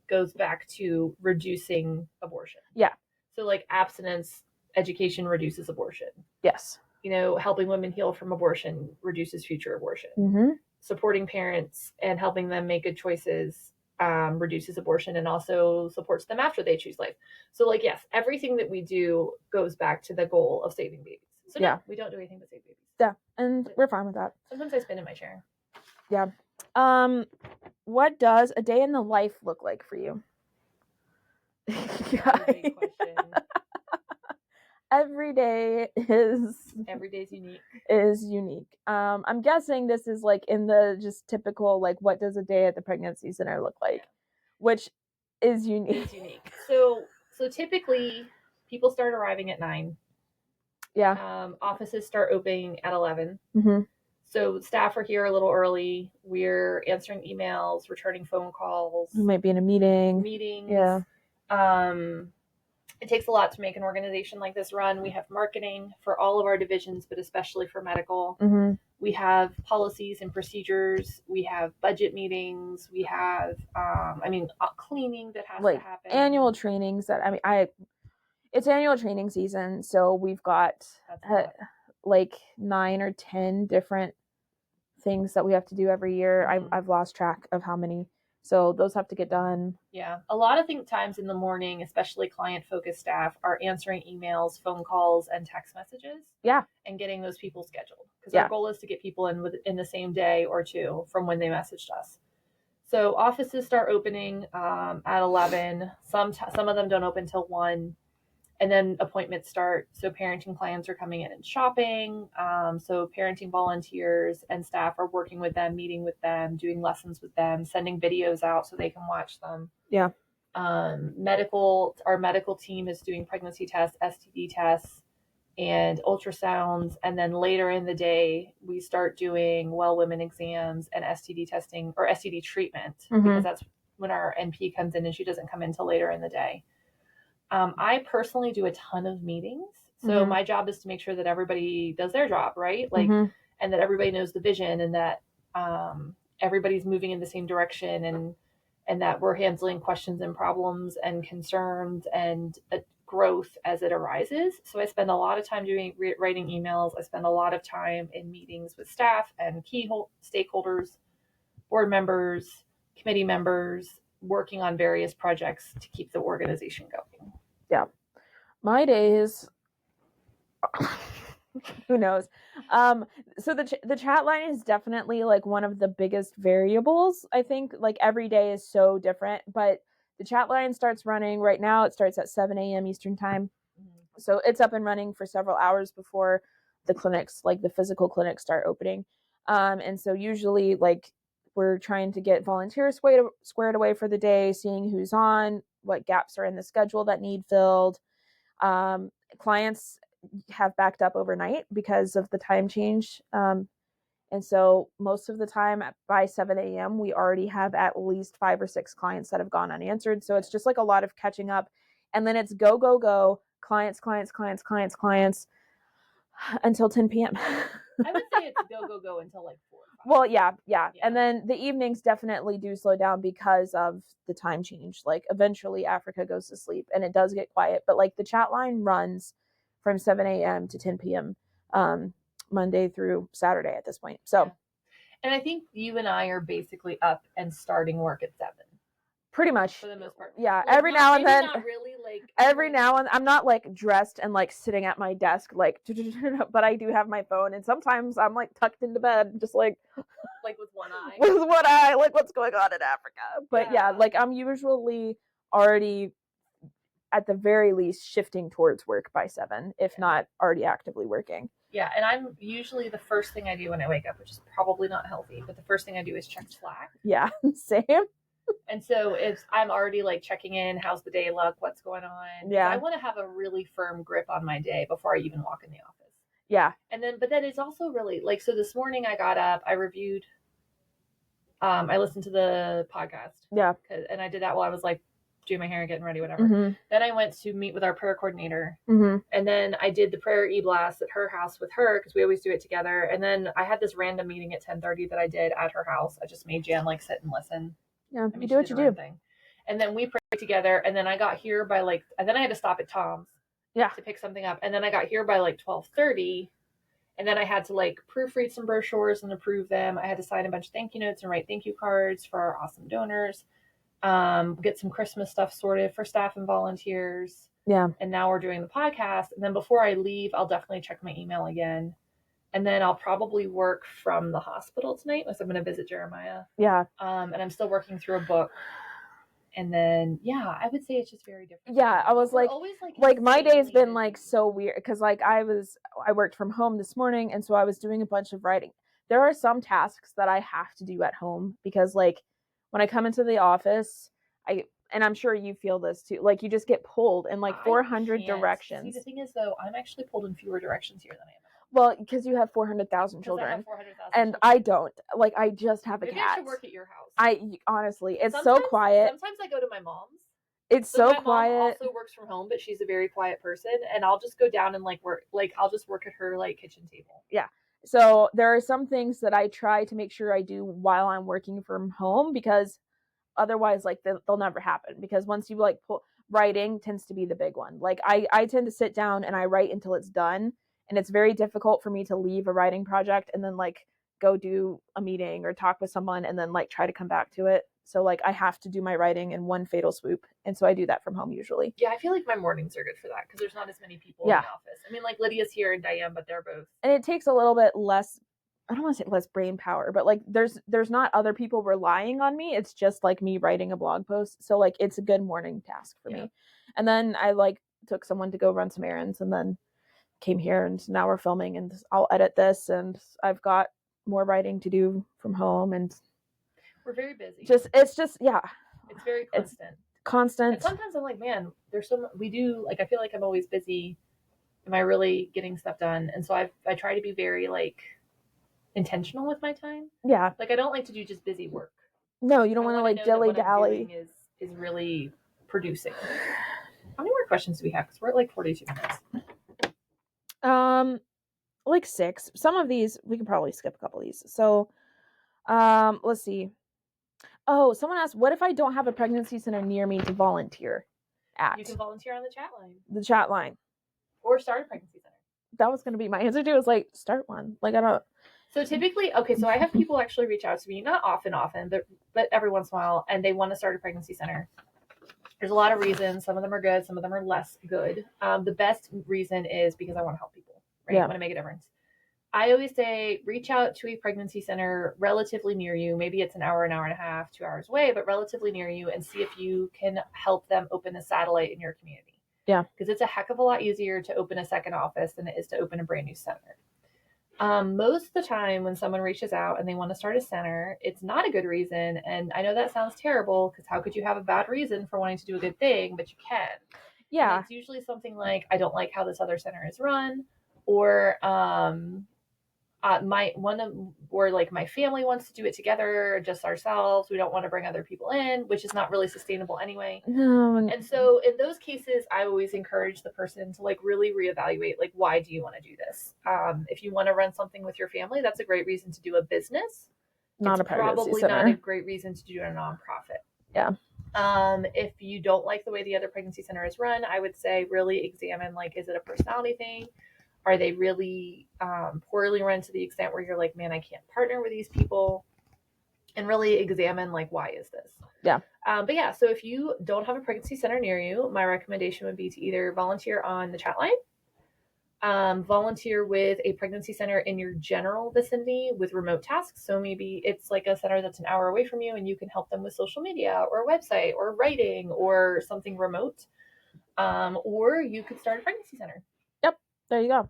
goes back to reducing abortion. Yeah. So like abstinence education reduces abortion. Yes. Helping women heal from abortion reduces future abortion. Mm-hmm. Supporting parents and helping them make good choices reduces abortion and also supports them after they choose life. So like, yes, everything that we do goes back to the goal of saving babies. So no, we don't do anything but save babies. Yeah, and we're fine with that. Sometimes I spin in my chair. Yeah. What does a day in the life look like for you? That's a big question. Every day is unique. I'm guessing this is like in the just typical like what does a day at the pregnancy center look like, which is unique. It's unique. So typically people start arriving at 9. Yeah. Offices start opening at 11. Mm-hmm. So staff are here a little early. We're answering emails, returning phone calls. We might be in a meeting. Yeah. It takes a lot to make an organization like this run. We have marketing for all of our divisions, but especially for medical. Mm-hmm. We have policies and procedures. We have budget meetings. We have, cleaning that has to happen. Annual trainings it's annual training season. So we've got like 9 or 10 different things that we have to do every year. Mm-hmm. I've lost track of how many. So those have to get done. Yeah. A lot of times in the morning, especially client-focused staff, are answering emails, phone calls, and text messages. Yeah. And getting those people scheduled. Because our goal is to get people in the same day or two from when they messaged us. So offices start opening at 11. Some of them don't open till 1. And then appointments start. So parenting clients are coming in and shopping. So parenting volunteers and staff are working with them, meeting with them, doing lessons with them, sending videos out so they can watch them. Yeah. Our medical team is doing pregnancy tests, STD tests, and ultrasounds. And then later in the day, we start doing well women exams and STD testing or STD treatment, mm-hmm. because that's when our NP comes in and she doesn't come in till later in the day. I personally do a ton of meetings. So mm-hmm. my job is to make sure that everybody does their job, right? Like, mm-hmm. and that everybody knows the vision and that everybody's moving in the same direction and that we're handling questions and problems and concerns and growth as it arises. So I spend a lot of time writing emails. I spend a lot of time in meetings with staff and key stakeholders, board members, committee members, working on various projects to keep the organization going. Yeah. My days, who knows? So the chat line is definitely like one of the biggest variables. I think like every day is so different, but the chat line starts running right now. It starts at 7 a.m. Eastern time. Mm-hmm. So it's up and running for several hours before the clinics, like the physical clinics, start opening. And so usually like we're trying to get volunteers squared away for the day, seeing who's on, what gaps are in the schedule that need filled. Clients have backed up overnight because of the time change. And so most of the time by 7 a.m., we already have at least 5 or 6 clients that have gone unanswered. So it's just like a lot of catching up. And then it's go, go, go, clients until 10 p.m. I would say it's go, go, go until like 4 or 5. Well, yeah. And then the evenings definitely do slow down because of the time change. Like eventually Africa goes to sleep and it does get quiet. But like the chat line runs from 7 a.m. to 10 p.m. Monday through Saturday at this point. So, yeah. And I think you and I are basically up and starting work at 7. Pretty much. For the most part. Yeah. Like, every now and then. Not really, like, every now and I'm not like dressed and like sitting at my desk, like, but I do have my phone. And sometimes I'm like tucked into bed, just like with one eye. With one eye, like what's going on in Africa. But yeah, like I'm usually already at the very least shifting towards work by 7, if not already actively working. Yeah, and I'm usually the first thing I do when I wake up, which is probably not healthy, but the first thing I do is check Slack. Yeah, same. And so if I'm already like checking in, how's the day look, what's going on? Because I Yeah. want to have a really firm grip on my day before I even walk in the office. Yeah. And then, but then it's also really like, so this morning I got up, I reviewed, I listened to the podcast. Yeah. And I did that while I was like doing my hair and getting ready, whatever. Mm-hmm. Then I went to meet with our prayer coordinator. Mm-hmm. And then I did the prayer e-blast at her house with her because we always do it together. And then I had this random meeting at 10:30 that I did at her house. I just made Jan like sit and listen. Yeah. I mean, You she do what did you her own do. thing. And then we prayed together. And then I got here by like, and then I had to stop at Tom's Yeah. to pick something up. And then I got here by like 12:30. And then I had to like proofread some brochures and approve them. I had to sign a bunch of thank you notes and write thank you cards for our awesome donors. Get some Christmas stuff sorted for staff and volunteers. Yeah. And now we're doing the podcast. And then before I leave, I'll definitely check my email again. And then I'll probably work from the hospital tonight unless I'm going to visit Jeremiah. Yeah. And I'm still working through a book. And then, yeah, I would say it's just very different. Yeah, I was We're like, always my day's insanely been busy. like so weird because like I worked from home this morning, and so I was doing a bunch of writing. There are some tasks that I have to do at home because like when I come into the office, and I'm sure you feel this too, like you just get pulled in like 400 directions. See, the thing is though, I'm actually pulled in fewer directions here than I am. Well, because you have 400,000 children. I have 400,000 and children. I don't. Like, I just have a Maybe cat. I should work at your house. Honestly, it's sometimes, so quiet. Sometimes I go to my mom's. It's so my quiet. mom also works from home, but she's a very quiet person, and I'll just go down and like work. Like I'll just work at her like kitchen table. Yeah. So there are some things that I try to make sure I do while I'm working from home because otherwise like they'll never happen, because once you like writing tends to be the big one. Like I tend to sit down and I write until it's done, and it's very difficult for me to leave a writing project and then like go do a meeting or talk with someone and then like try to come back to it. So like I have to do my writing in one fatal swoop, and so I do that from home usually. Yeah, I feel like my mornings are good for that because there's not as many people in the office. I mean, like Lydia's here and Diane, but they're both. And it takes a little bit less, I don't want to say less brain power, but like there's not other people relying on me. It's just like me writing a blog post. So like it's a good morning task for me. And then I like took someone to go run some errands and then came here, and now we're filming, and I'll edit this, and I've got more writing to do from home, and we're very busy. It's just it's very constant. It's constant. And sometimes I'm like, man, there's so much we do. Like I feel like I'm always busy. Am I really getting stuff done? And so I try to be very like intentional with my time. Yeah. Like I don't like to do just busy work. No, you don't want to like dilly dally. Is really producing. How many more questions do we have? Because we're at like 42 minutes. Like 6. Some of these we can probably skip a couple of these. So, let's see. Oh, someone asked, what if I don't have a pregnancy center near me to volunteer at? You can volunteer on the chat line. The chat line. Or start a pregnancy center. That was going to be my answer too. Is like start one. Like I don't. So typically, okay, so I have people actually reach out to me, not often, but every once in a while, and they want to start a pregnancy center. There's a lot of reasons. Some of them are good. Some of them are less good. The best reason is because I want to help people. Right? Yeah. I want to make a difference. I always say reach out to a pregnancy center relatively near you. Maybe it's an hour and a half, 2 hours away, but relatively near you, and see if you can help them open a satellite in your community. Yeah. Because it's a heck of a lot easier to open a second office than it is to open a brand new center. Most of the time when someone reaches out and they want to start a center, it's not a good reason. And I know that sounds terrible because how could you have a bad reason for wanting to do a good thing, but you can. Yeah. And it's usually something like, I don't like how this other center is run, or my family wants to do it together, just ourselves. We don't want to bring other people in, which is not really sustainable anyway. No. And so in those cases, I always encourage the person to like really reevaluate, like, why do you want to do this? If you want to run something with your family, that's a great reason to do a business. Not a pregnancy center. Probably not a great reason to do a nonprofit. Yeah. If you don't like the way the other pregnancy center is run, I would say really examine, like, is it a personality thing? Are they really poorly run to the extent where you're like, man, I can't partner with these people? And really examine, like, why is this? Yeah. But yeah, so if you don't have a pregnancy center near you, my recommendation would be to either volunteer on the chat line, volunteer with a pregnancy center in your general vicinity with remote tasks. So maybe it's like a center that's an hour away from you and you can help them with social media or a website or writing or something remote. Or you could start a pregnancy center. Yep. There you go.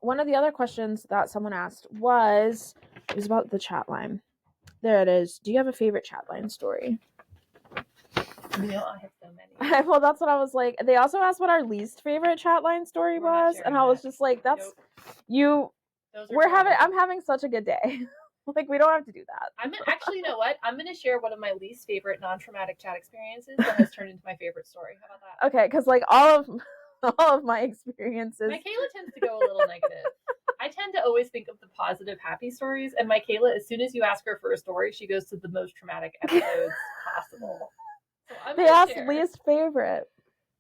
One of the other questions that someone asked was about the chat line. There it is. Do you have a favorite chatline story? You know, I have so many. Well, that's what I was like. They also asked what our least favorite chatline story We're not was, and I was sharing just like, "That's you. Those are We're having. terrible. I'm having such a good day. Like, we don't have to do that." Actually, you know what? I'm going to share one of my least favorite non-traumatic chat experiences that has turned into my favorite story. How about that? Okay, because like all of my experiences. Mikayla tends to go a little negative. I tend to always think of the positive, happy stories, and Mikayla, as soon as you ask her for a story, she goes to the most traumatic episodes possible. So They asked least favorite.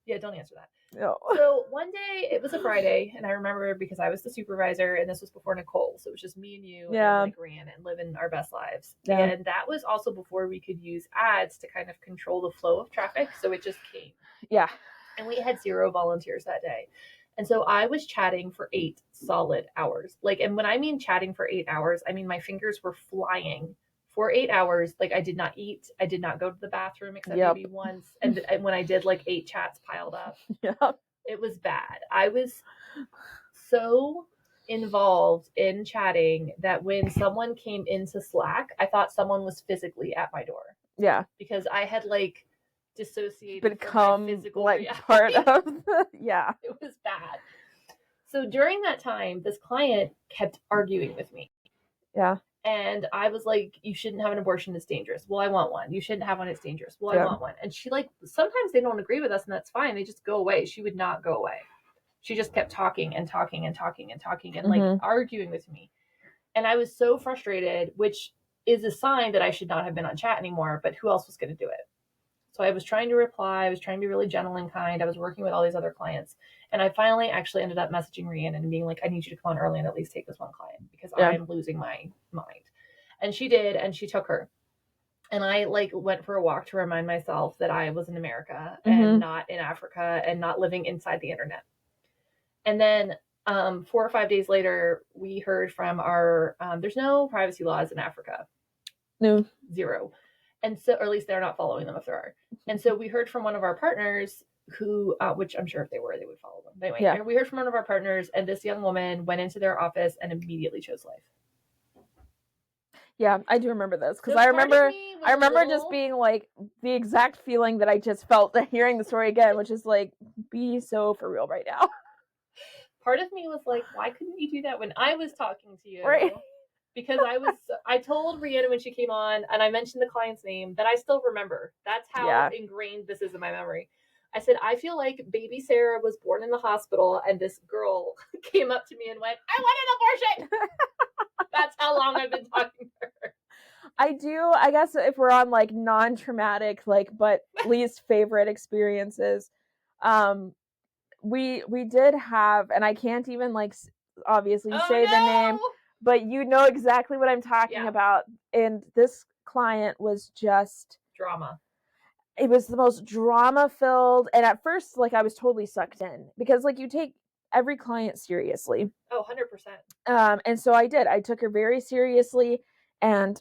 Yeah, don't answer that. No. So one day, it was a Friday, and I remember because I was the supervisor, and this was before Nicole, so it was just me and you, and like ran and living our best lives. Yeah. And that was also before we could use ads to kind of control the flow of traffic, so it just came. Yeah. And we had 0 volunteers that day. And so I was chatting for 8 solid hours. Like, and when I mean chatting for 8 hours, I mean my fingers were flying for 8 hours. Like, I did not eat. I did not go to the bathroom except maybe once. And when I did, like 8 chats piled up. Yep. It was bad. I was so involved in chatting that when someone came into Slack, I thought someone was physically at my door. Yeah. Because I had like dissociated become from my physical like reality. part of yeah. It was bad. So during that time, this client kept arguing with me. Yeah. And I was like, you shouldn't have an abortion, it's dangerous. Well, I want one. You shouldn't have one, it's dangerous. Well, I want one. And she like, sometimes they don't agree with us and that's fine. They just go away. She would not go away. She just kept talking and talking and talking and talking and like arguing with me. And I was so frustrated, which is a sign that I should not have been on chat anymore, but who else was going to do it? So I was trying to reply. I was trying to be really gentle and kind. I was working with all these other clients. And I finally actually ended up messaging Rhiannon and being like, I need you to come on early and at least take this one client because I'm losing my mind. And she did, and she took her. And I like went for a walk to remind myself that I was in America and not in Africa and not living inside the internet. And then 4 or 5 days later, we heard from our, there's no privacy laws in Africa. No. 0. And so, or at least they're not following them if there are. And so we heard from one of our partners who, which I'm sure if they were, they would follow them. But anyway, we heard from one of our partners, and this young woman went into their office and immediately chose life. Yeah, I do remember this because I remember just being like the exact feeling that I just felt hearing the story again, which is like, be so for real right now. Part of me was like, why couldn't you do that when I was talking to you? Right. Because I told Rhiannon when she came on, and I mentioned the client's name that I still remember. That's how ingrained this is in my memory. I said, I feel like baby Sarah was born in the hospital, and this girl came up to me and went, I want an abortion. That's how long I've been talking to her. I guess if we're on like non-traumatic, like, but least favorite experiences, we did have, and I can't even like obviously say the name, but you know exactly what I'm talking about. And this client was just drama. It was the most drama filled. And at first, like, I was totally sucked in because like you take every client seriously. Oh, 100%. And so I did. I took her very seriously, and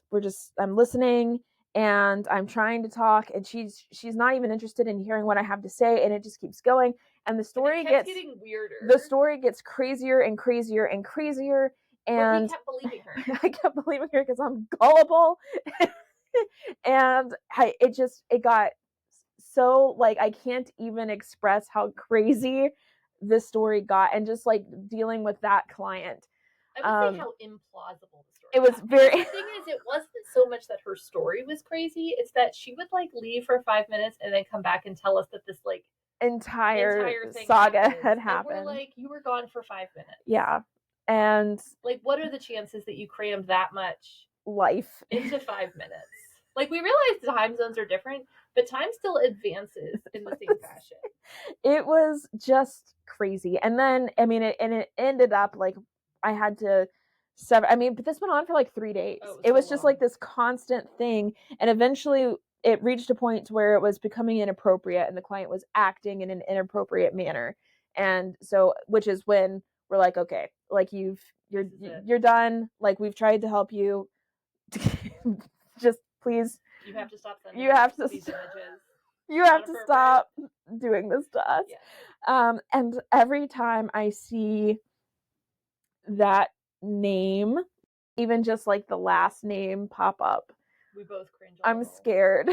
I'm listening and I'm trying to talk, and she's not even interested in hearing what I have to say, and it just keeps going. And the story gets getting weirder. The story gets crazier and crazier and crazier. And but we kept believing her. I kept believing her because I'm gullible. And it got so like I can't even express how crazy this story got, and just like dealing with that client. I would say how implausible the story it was very the thing is, it wasn't so much that her story was crazy, it's that she would like leave for 5 minutes and then come back and tell us that this like entire saga had happened. And we're like, you were gone for 5 minutes. Yeah. And like, what are the chances that you crammed that much life into 5 minutes? Like, we realize the time zones are different, but time still advances in the same fashion. It was just crazy. And then, I mean, it ended up like I had to but this went on for like 3 days. It was just like this constant thing. And eventually it reached a point where it was becoming inappropriate, and the client was acting in an inappropriate manner. And so, which is when we're like, okay, like you're done. Like, we've tried to help you. Just please. You have to stop sending these images. You have to stop doing this to us. Yeah. And every time I see that name, even just like the last name pop up, We both cringe a I'm little. scared.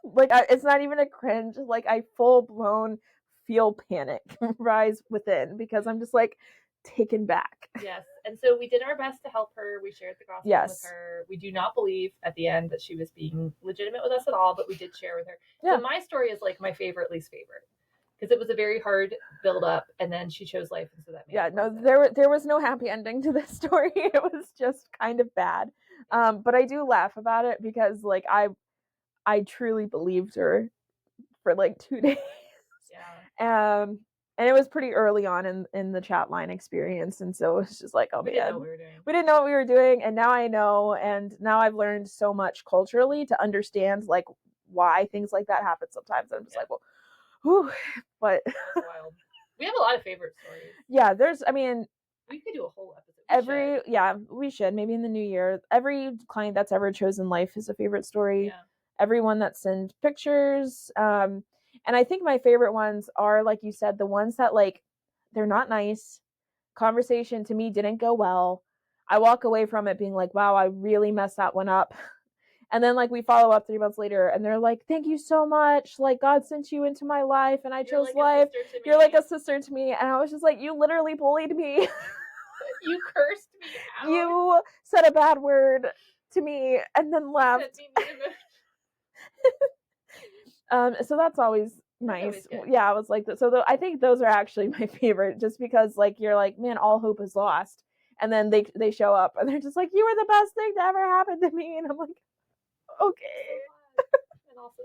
Like, it's not even a cringe. Like, I full blown feel panic rise within because I'm just like taken back. Yes. And so we did our best to help her. We shared the gospel with Yes. her. We do not believe at the end that she was being legitimate with us at all, but we did share with her. Yeah. So my story is like my favorite, least favorite. Because it was a very hard build up, and then she chose life, and so that made Yeah, it no, worth it. there was no happy ending to this story. It was just kind of bad. But I do laugh about it because like I truly believed her for like 2 days. Yeah. And it was pretty early on in the chat line experience, and so it's just like, oh We man, didn't know what we were doing. We didn't know what we were doing, and now I know, and now I've learned so much culturally to understand like why things like that happen sometimes. I'm just like, well, whew, but It's wild. We have a lot of favorite stories. Yeah, I mean, we could do a whole episode. We should maybe in the new year. Every client that's ever chosen life is a favorite story. Yeah. Everyone that sent pictures, and I think my favorite ones are, like you said, the ones that like they're not nice. Conversation to me didn't go well. I walk away from it being like, wow, I really messed that one up. And then like we follow up 3 months later and they're like, thank you so much. Like God sent you into my life and I chose like life. You're like a sister to me. And I was just like, you literally bullied me. You cursed me out. You said a bad word to me and then left. So that's always nice. Yeah, I was like, so I think those are actually my favorite, just because like you're like, man, all hope is lost, and then they show up and they're just like, you were the best thing to ever happen to me, and I'm like, okay. And also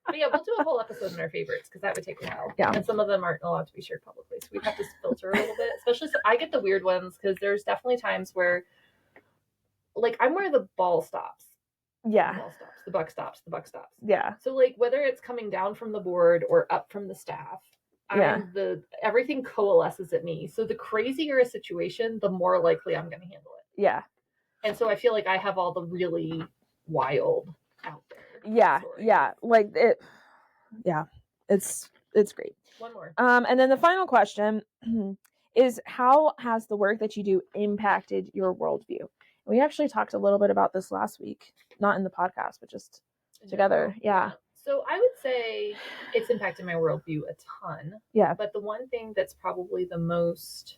but yeah, we'll do a whole episode on our favorites because that would take a while. Yeah. And some of them aren't allowed to be shared publicly, so we have to filter a little bit. Especially, so I get the weird ones because there's definitely times where, like, I'm where the ball stops. Yeah. The ball stops. The buck stops. The buck stops. Yeah. So like whether it's coming down from the board or up from the staff, Yeah. Everything coalesces at me. So the crazier a situation, the more likely I'm going to handle it. Yeah. And so I feel like I have all the really wild out there. Yeah. Stories. Yeah. Like it. Yeah. It's great. One more. And then the final question is, how has the work that you do impacted your worldview? We actually talked a little bit about this last week, not in the podcast, but just together. Yeah. So I would say it's impacted my worldview a ton. Yeah. But the one thing that's probably the most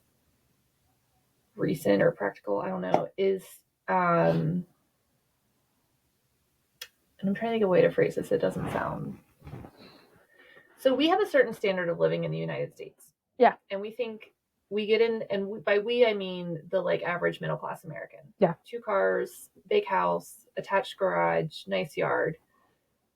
recent or practical, I don't know, is and I'm trying to think of a way to phrase this. It doesn't sound. So we have a certain standard of living in the United States. Yeah. And we think we get in, and by we, I mean the like average middle class American. Yeah. 2 cars, big house, attached garage, nice yard.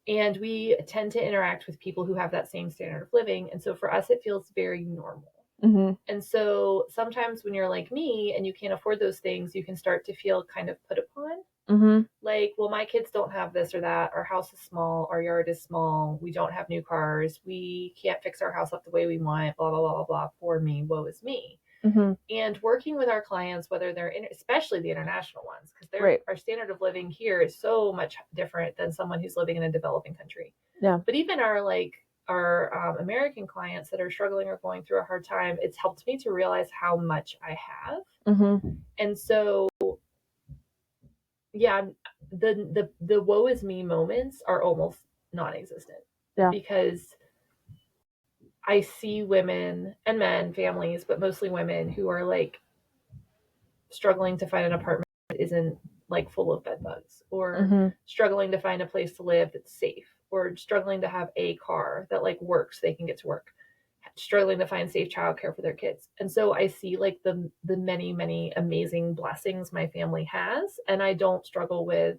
And we tend to interact with people who have that same standard of living. And so for us, it feels very normal. Mm-hmm. And so sometimes when you're like me and you can't afford those things, you can start to feel kind of put upon. Mm-hmm. Like, well, my kids don't have this or that. Our house is small. Our yard is small. We don't have new cars. We can't fix our house up the way we want. Blah, blah, blah, blah. Poor me. Woe is me. Mm-hmm. And working with our clients, whether they're especially the international ones, because right. Our standard of living here is so much different than someone who's living in a developing country. Yeah. But even our American clients that are struggling or going through a hard time, it's helped me to realize how much I have. Mm-hmm. And so, yeah, the woe is me moments are almost non-existent. Yeah. Because I see women and men, families, but mostly women who are like struggling to find an apartment that isn't like full of bed bugs, or struggling to find a place to live that's safe, or struggling to have a car that like works, they can get to work, struggling to find safe childcare for their kids. And so I see like the many, many amazing blessings my family has, and I don't struggle with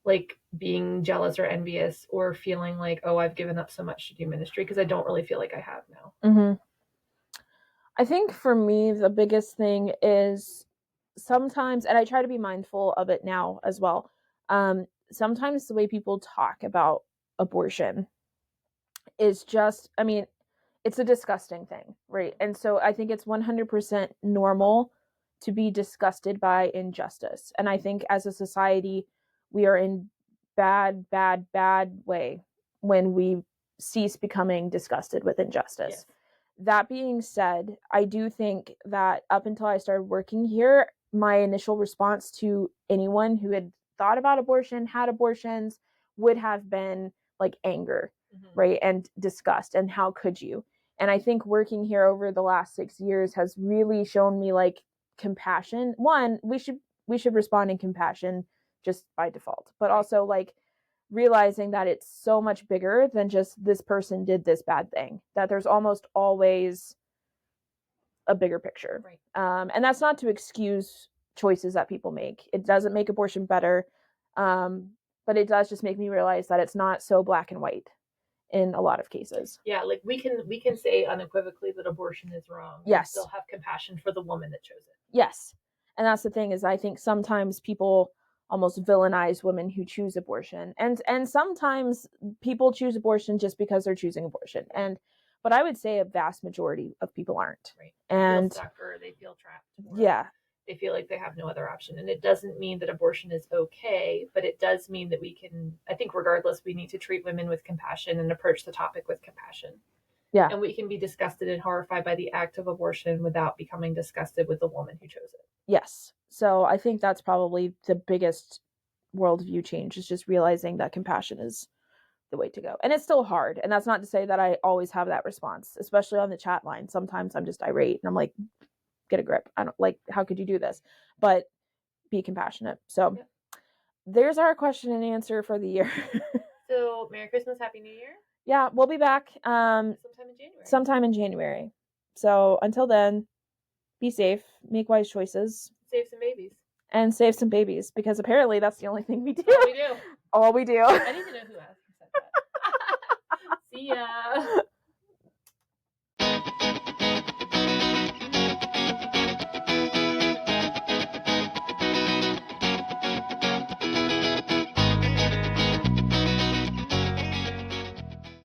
like being jealous or envious or feeling like, oh, I've given up so much to do ministry, because I don't really feel like I have now. Mm-hmm. I think for me, the biggest thing is sometimes, and I try to be mindful of it now as well, sometimes the way people talk about abortion is just, I mean, it's a disgusting thing, right? And so I think it's 100% normal to be disgusted by injustice. And I think as a society, we are in bad way when we cease becoming disgusted with injustice. Yes. That being said, I do think that up until I started working here, my initial response to anyone who had thought about abortion, had abortions, would have been like anger, right? And disgust, and how could you? And I think working here over the last 6 years has really shown me like compassion. One, we should respond in compassion just by default, but also like realizing that it's so much bigger than just this person did this bad thing, that there's almost always a bigger picture. Right. And that's not to excuse choices that people make. It doesn't make abortion better, but it does just make me realize that it's not so black and white in a lot of cases. Yeah, like we can say unequivocally that abortion is wrong. Yes. Still have compassion for the woman that chose it. Yes. And that's the thing, is I think sometimes people almost villainize women who choose abortion. And sometimes people choose abortion just because they're choosing abortion. But I would say a vast majority of people aren't. Right. And they feel stuck, or they feel trapped. Yeah. They feel like they have no other option. And it doesn't mean that abortion is okay, but it does mean that we can, I think regardless, we need to treat women with compassion and approach the topic with compassion. Yeah. And we can be disgusted and horrified by the act of abortion without becoming disgusted with the woman who chose it. Yes. So I think that's probably the biggest worldview change, is just realizing that compassion is the way to go. And it's still hard. And that's not to say that I always have that response, especially on the chat line. Sometimes I'm just irate and I'm like, get a grip. I don't like, how could you do this? But be compassionate. So there's our question and answer for the year. So Merry Christmas, Happy New Year. Yeah, we'll be back sometime in January. So until then, be safe, make wise choices. Save some babies. And save some babies, because apparently that's the only thing we do. All we do. All we do. I need to know who asked. See ya.